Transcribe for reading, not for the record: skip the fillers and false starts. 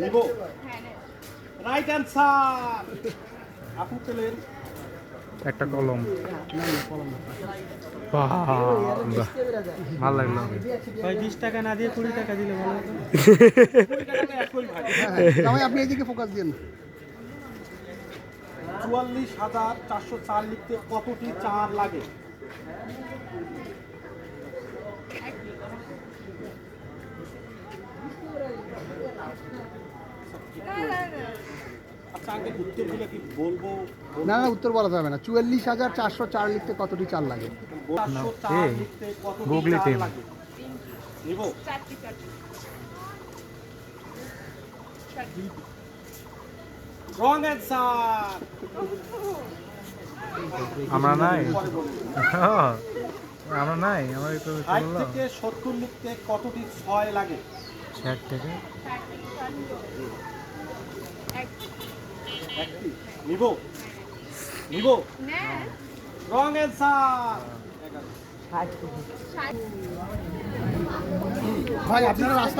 নিব right answer. আপু পেলেন একটা কলম। বাহ, ভালো লাগলো। ভাই 20 টাকা না দিয়ে 20 টাকা দিলে ভালো হতো। 20 টাকা একই ভাই। জামাই আপনি এইদিকে ফোকাস দিন। 44,404 লিখতে কতটি 4 লাগে? আচ্ছা আগে উত্তর দিলে কি বলবো? না না, উত্তর বলা যাবে না। 44,404 লিখতে কতটি চাল লাগে? 404 লিখতে কতটি গুগলি 4 টিম। লাগে? নিব রং অ্যান্সার। আমরা নাই, হ্যাঁ, আমরা নাই, আমার একটু 60 থেকে 70 লিখতে কতটি 6 লাগে? 60 থেকে একটি। নিব নিব রং অ্যান্সার। ভাই আপনারা রাস্তা